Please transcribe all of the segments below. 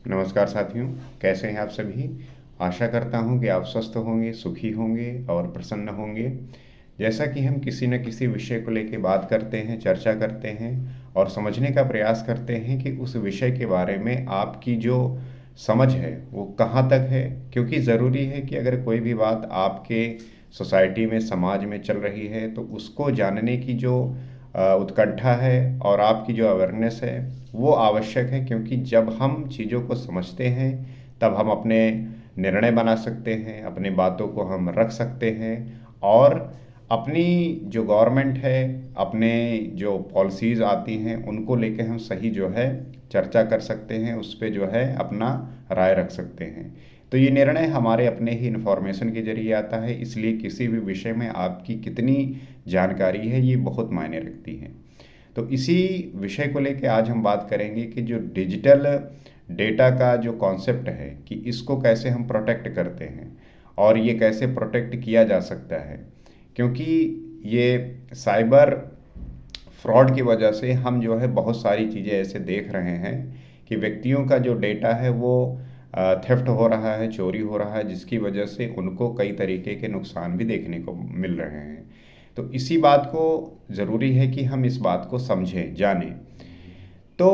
नमस्कार साथियों, कैसे हैं आप सभी? आशा करता हूँ कि आप स्वस्थ होंगे, सुखी होंगे और प्रसन्न होंगे। जैसा कि हम किसी न किसी विषय को लेके बात करते हैं, चर्चा करते हैं और समझने का प्रयास करते हैं कि उस विषय के बारे में आपकी जो समझ है, वो कहाँ तक है। क्योंकि ज़रूरी है कि अगर कोई भी बात आपके सोसाइटी में, समाज में चल रही है, तो उसको जानने की जो उत्कंठा है और आपकी जो अवेयरनेस है, वो आवश्यक है। क्योंकि जब हम चीज़ों को समझते हैं, तब हम अपने निर्णय बना सकते हैं, अपनी बातों को हम रख सकते हैं और अपनी जो गवर्नमेंट है, अपने जो पॉलिसीज़ आती हैं, उनको लेके हम सही जो है चर्चा कर सकते हैं, उस पे जो है अपना राय रख सकते हैं। तो ये निर्णय हमारे अपने ही इन्फॉर्मेशन के ज़रिए आता है, इसलिए किसी भी विषय में आपकी कितनी जानकारी है, ये बहुत मायने रखती है। तो इसी विषय को लेके आज हम बात करेंगे कि जो डिजिटल डेटा का जो कॉन्सेप्ट है कि इसको कैसे हम प्रोटेक्ट करते हैं और ये कैसे प्रोटेक्ट किया जा सकता है। क्योंकि ये साइबर फ्रॉड की वजह से हम जो है बहुत सारी चीज़ें ऐसे देख रहे हैं कि व्यक्तियों का जो डेटा है वो थेफ्ट हो रहा है, चोरी हो रहा है, जिसकी वजह से उनको कई तरीके के नुकसान भी देखने को मिल रहे हैं। तो इसी बात को ज़रूरी है कि हम इस बात को समझें, जानें। तो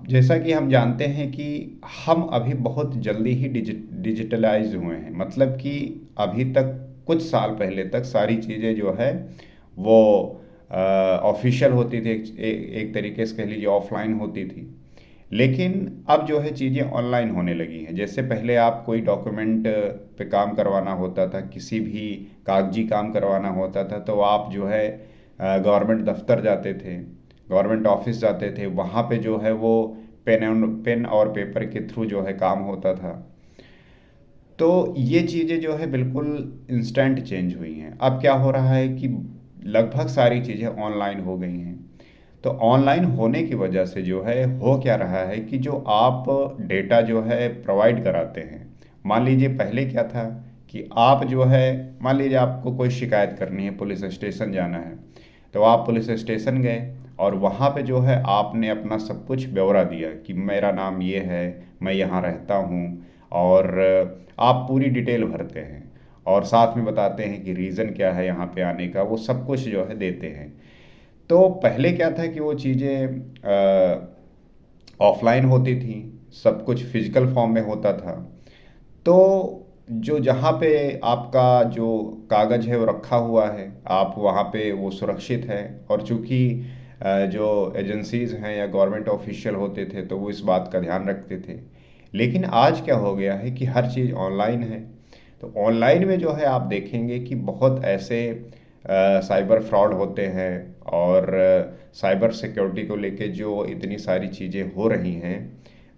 जैसा कि हम जानते हैं कि हम अभी बहुत जल्दी ही डिजिटलाइज हुए हैं। मतलब कि अभी तक कुछ साल पहले तक सारी चीज़ें जो है वो ऑफिशियल होती थी, एक तरीके से कह लीजिए ऑफलाइन होती थी। लेकिन अब जो है चीज़ें ऑनलाइन होने लगी हैं। जैसे पहले आप कोई डॉक्यूमेंट पे काम करवाना होता था, किसी भी कागजी काम करवाना होता था, तो आप जो है गवर्नमेंट दफ्तर जाते थे, गवर्नमेंट ऑफिस जाते थे। वहाँ पे जो है वो पेन और पेपर के थ्रू जो है काम होता था। तो ये चीज़ें जो है बिल्कुल इंस्टेंट चेंज हुई हैं। अब क्या हो रहा है कि लगभग सारी चीज़ें ऑनलाइन हो गई हैं। तो ऑनलाइन होने की वजह से जो है हो क्या रहा है कि जो आप डेटा जो है प्रोवाइड कराते हैं, मान लीजिए पहले क्या था कि आप जो है, मान लीजिए आपको कोई शिकायत करनी है, पुलिस स्टेशन जाना है, तो आप पुलिस स्टेशन गए और वहाँ पे जो है आपने अपना सब कुछ ब्यौरा दिया कि मेरा नाम ये है, मैं यहाँ रहता हूँ, और आप पूरी डिटेल भरते हैं और साथ में बताते हैं कि रीज़न क्या है यहाँ पे आने का, वो सब कुछ जो है देते हैं। तो पहले क्या था कि वो चीज़ें ऑफलाइन होती थी, सब कुछ फिजिकल फॉर्म में होता था। तो जो जहाँ पे आपका जो कागज़ है वो रखा हुआ है, आप वहाँ पे वो सुरक्षित है। और चूँकि जो एजेंसीज़ हैं या गवर्नमेंट ऑफिशियल होते थे, तो वो इस बात का ध्यान रखते थे। लेकिन आज क्या हो गया है कि हर चीज़ ऑनलाइन है। तो ऑनलाइन में जो है आप देखेंगे कि बहुत ऐसे साइबर फ्रॉड होते हैं और साइबर सिक्योरिटी को लेके जो इतनी सारी चीज़ें हो रही हैं,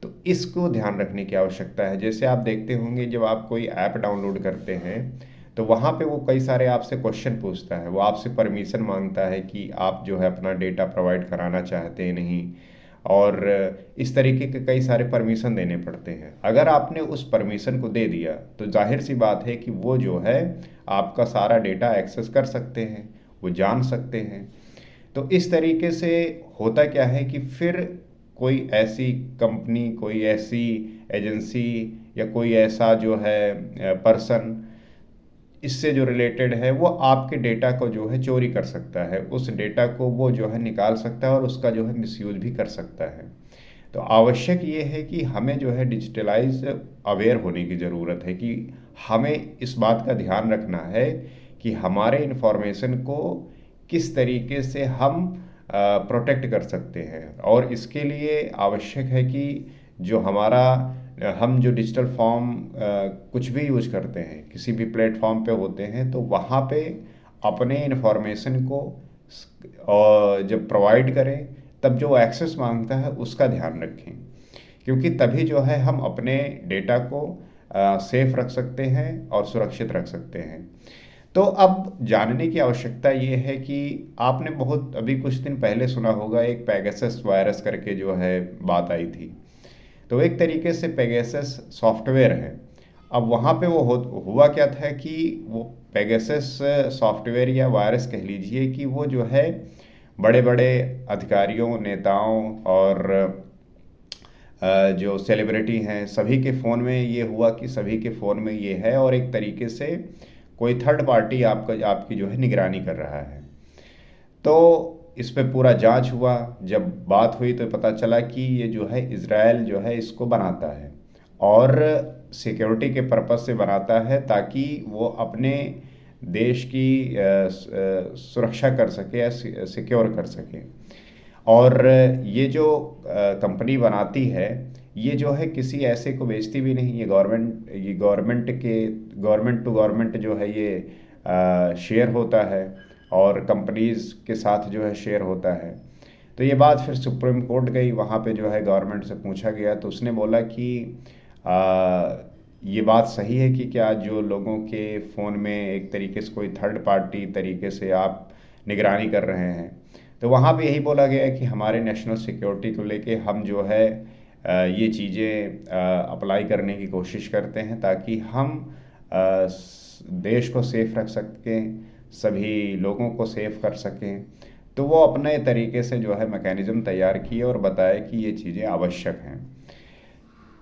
तो इसको ध्यान रखने की आवश्यकता है। जैसे आप देखते होंगे जब आप कोई ऐप डाउनलोड करते हैं, तो वहाँ पे वो कई सारे आपसे क्वेश्चन पूछता है, वो आपसे परमिशन मांगता है कि आप जो है अपना डेटा प्रोवाइड कराना चाहते हैं नहीं, और इस तरीके के कई सारे परमिशन देने पड़ते हैं। अगर आपने उस परमिशन को दे दिया, तो जाहिर सी बात है कि वो जो है आपका सारा डेटा एक्सेस कर सकते हैं, वो जान सकते हैं। तो इस तरीके से होता क्या है कि फिर कोई ऐसी कंपनी, कोई ऐसी एजेंसी या कोई ऐसा जो है पर्सन इससे जो रिलेटेड है, वो आपके डेटा को जो है चोरी कर सकता है, उस डेटा को वो जो है निकाल सकता है और उसका जो है मिसयूज भी कर सकता है। तो आवश्यक ये है कि हमें जो है डिजिटलाइज अवेयर होने की ज़रूरत है कि हमें इस बात का ध्यान रखना है कि हमारे इंफॉर्मेशन को किस तरीके से हम प्रोटेक्ट कर सकते हैं। और इसके लिए आवश्यक है कि जो हमारा हम जो डिजिटल फॉर्म कुछ भी यूज़ करते हैं, किसी भी प्लेटफॉर्म पे होते हैं, तो वहाँ पे अपने इंफॉर्मेशन को और जब प्रोवाइड करें, तब जो एक्सेस मांगता है उसका ध्यान रखें। क्योंकि तभी जो है हम अपने डेटा को सेफ रख सकते हैं और सुरक्षित रख सकते हैं। तो अब जानने की आवश्यकता ये है कि आपने बहुत अभी कुछ दिन पहले सुना होगा, एक पेगासस वायरस करके जो है बात आई थी। तो एक तरीके से पेगासस सॉफ्टवेयर है। अब वहाँ पे वो हुआ क्या था कि वो पेगासस सॉफ्टवेयर या वायरस कह लीजिए कि वो जो है बड़े बड़े अधिकारियों, नेताओं और जो सेलिब्रिटी हैं सभी के फ़ोन में ये हुआ कि सभी के फ़ोन में ये है और एक तरीके से कोई थर्ड पार्टी आपकी जो है निगरानी कर रहा है। तो इस पे पूरा जांच हुआ। जब बात हुई तो पता चला कि ये जो है इज़राइल जो है इसको बनाता है और सिक्योरिटी के पर्पस से बनाता है ताकि वो अपने देश की सुरक्षा कर सके या सिक्योर कर सके। और ये जो कंपनी बनाती है ये जो है किसी ऐसे को बेचती भी नहीं, ये गवर्नमेंट टू गवर्नमेंट जो है ये शेयर होता है और कंपनीज के साथ जो है शेयर होता है। तो ये बात फिर सुप्रीम कोर्ट गई, वहाँ पे जो है गवर्नमेंट से पूछा गया तो उसने बोला कि आ, ये बात सही है कि क्या जो लोगों के फ़ोन में एक तरीके से कोई थर्ड पार्टी तरीके से आप निगरानी कर रहे हैं। तो वहाँ पे यही बोला गया है कि हमारे नेशनल सिक्योरिटी को लेके हम जो है ये चीज़ें अप्लाई करने की कोशिश करते हैं ताकि हम देश को सेफ रख सकें, सभी लोगों को सेफ कर सकें। तो वो अपने तरीके से जो है मैकेनिज़्म तैयार किए और बताए कि ये चीज़ें आवश्यक हैं।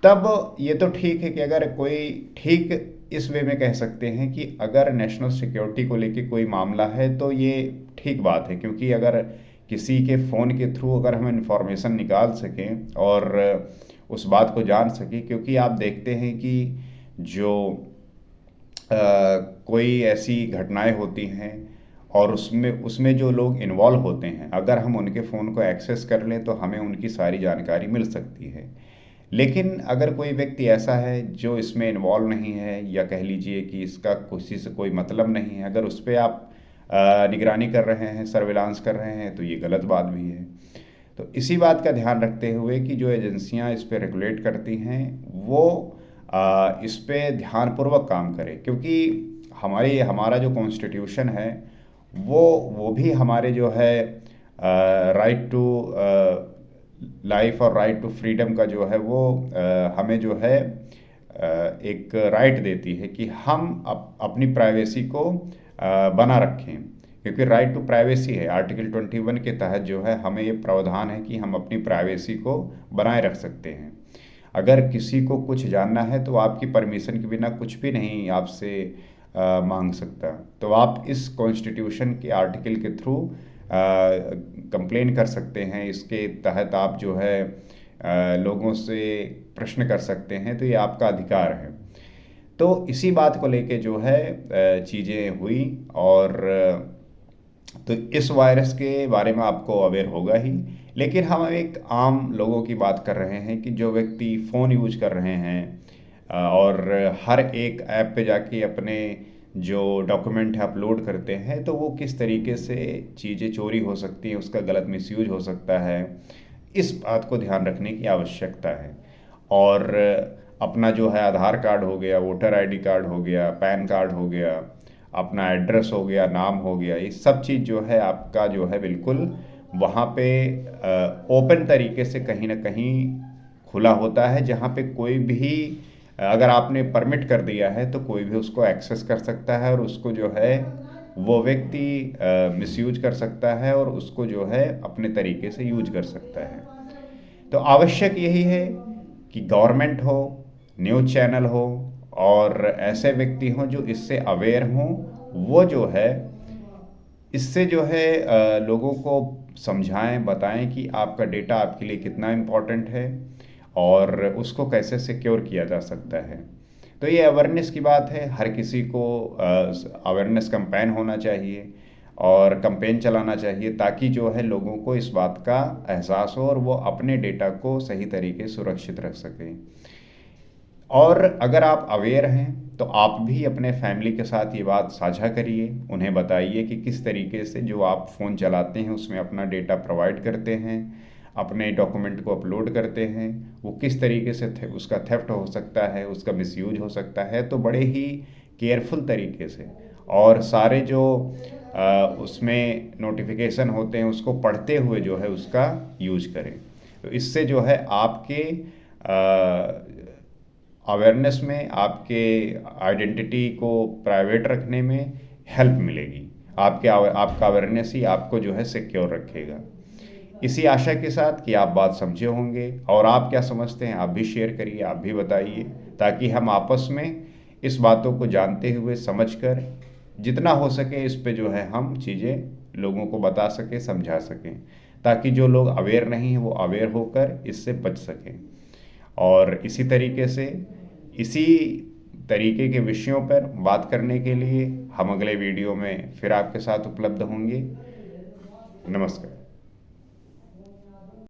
तब ये तो ठीक है कि अगर कोई ठीक इस वे में कह सकते हैं कि अगर नेशनल सिक्योरिटी को लेके कोई मामला है तो ये ठीक बात है, क्योंकि अगर किसी के फ़ोन के थ्रू अगर हम इंफॉर्मेशन निकाल सकें और उस बात को जान सकें, क्योंकि आप देखते हैं कि जो कोई ऐसी घटनाएं होती हैं और उसमें उसमें जो लोग इन्वॉल्व होते हैं अगर हम उनके फ़ोन को एक्सेस कर लें तो हमें उनकी सारी जानकारी मिल सकती है। लेकिन अगर कोई व्यक्ति ऐसा है जो इसमें इन्वॉल्व नहीं है या कह लीजिए कि इसका किसी से कोई मतलब नहीं है, अगर उस पर आप निगरानी कर रहे हैं, सर्विलांस कर रहे हैं, तो ये गलत बात भी है। तो इसी बात का ध्यान रखते हुए कि जो एजेंसियां इस पर रेगुलेट करती हैं वो इस पे ध्यानपूर्वक काम करें, क्योंकि हमारा जो कॉन्स्टिट्यूशन है वो भी हमारे जो है राइट टू लाइफ और राइट टू फ्रीडम का जो है वो हमें जो है एक राइट देती है कि हम अपनी प्राइवेसी को बना रखें, क्योंकि राइट टू प्राइवेसी है आर्टिकल 21 के तहत जो है हमें ये प्रावधान है कि हम अपनी प्राइवेसी को बनाए रख सकते हैं। अगर किसी को कुछ जानना है तो आपकी परमिशन के बिना कुछ भी नहीं आपसे मांग सकता। तो आप इस कॉन्स्टिट्यूशन के आर्टिकल के थ्रू कंप्लेन कर सकते हैं, इसके तहत आप जो है लोगों से प्रश्न कर सकते हैं, तो ये आपका अधिकार है। तो इसी बात को लेके जो है चीज़ें हुई और तो इस वायरस के बारे में आपको अवेयर होगा ही, लेकिन हम एक आम लोगों की बात कर रहे हैं कि जो व्यक्ति फ़ोन यूज कर रहे हैं और हर एक ऐप पे जाके अपने जो डॉक्यूमेंट है अपलोड करते हैं, तो वो किस तरीके से चीज़ें चोरी हो सकती हैं, उसका गलत मिसयूज हो सकता है, इस बात को ध्यान रखने की आवश्यकता है। और अपना जो है आधार कार्ड हो गया, वोटर आईडी कार्ड हो गया, पैन कार्ड हो गया, अपना एड्रेस हो गया, नाम हो गया, ये सब चीज़ जो है आपका जो है बिल्कुल वहाँ पे ओपन तरीके से कहीं ना कहीं खुला होता है, जहाँ पे कोई भी अगर आपने परमिट कर दिया है तो कोई भी उसको एक्सेस कर सकता है और उसको जो है वो व्यक्ति मिसयूज कर सकता है और उसको जो है अपने तरीके से यूज कर सकता है। तो आवश्यक यही है कि गवर्नमेंट हो, न्यूज़ चैनल हो और ऐसे व्यक्ति हों जो इससे अवेयर हों, वो जो है इससे जो है लोगों को समझाएं, बताएं कि आपका डेटा आपके लिए कितना इम्पोर्टेंट है और उसको कैसे सिक्योर किया जा सकता है। तो ये अवेयरनेस की बात है, हर किसी को अवेयरनेस कैंपेन होना चाहिए और कैंपेन चलाना चाहिए ताकि जो है लोगों को इस बात का एहसास हो और वो अपने डेटा को सही तरीके से सुरक्षित रख सकें। और अगर आप अवेयर हैं तो आप भी अपने फैमिली के साथ ये बात साझा करिए, उन्हें बताइए कि किस तरीके से जो आप फ़ोन चलाते हैं उसमें अपना डेटा प्रोवाइड करते हैं, अपने डॉक्यूमेंट को अपलोड करते हैं, वो किस तरीके से उसका थेफ्ट हो सकता है, उसका मिसयूज हो सकता है। तो बड़े ही केयरफुल तरीके से और सारे जो उसमें नोटिफिकेशन होते हैं उसको पढ़ते हुए जो है उसका यूज करें। तो इससे जो है आपके अवेयरनेस में, आपके आइडेंटिटी को प्राइवेट रखने में हेल्प मिलेगी। आपका अवेयरनेस ही आपको जो है सिक्योर रखेगा। इसी आशा के साथ कि आप बात समझे होंगे, और आप क्या समझते हैं आप भी शेयर करिए, आप भी बताइए, ताकि हम आपस में इस बातों को जानते हुए समझकर जितना हो सके इस पे जो है हम चीज़ें लोगों को बता सकें, समझा सकें, ताकि जो लोग अवेयर नहीं हैं वो अवेयर होकर इससे बच सकें। और इसी तरीके से इसी तरीके के विषयों पर बात करने के लिए हम अगले वीडियो में फिर आपके साथ उपलब्ध होंगे। नमस्कार।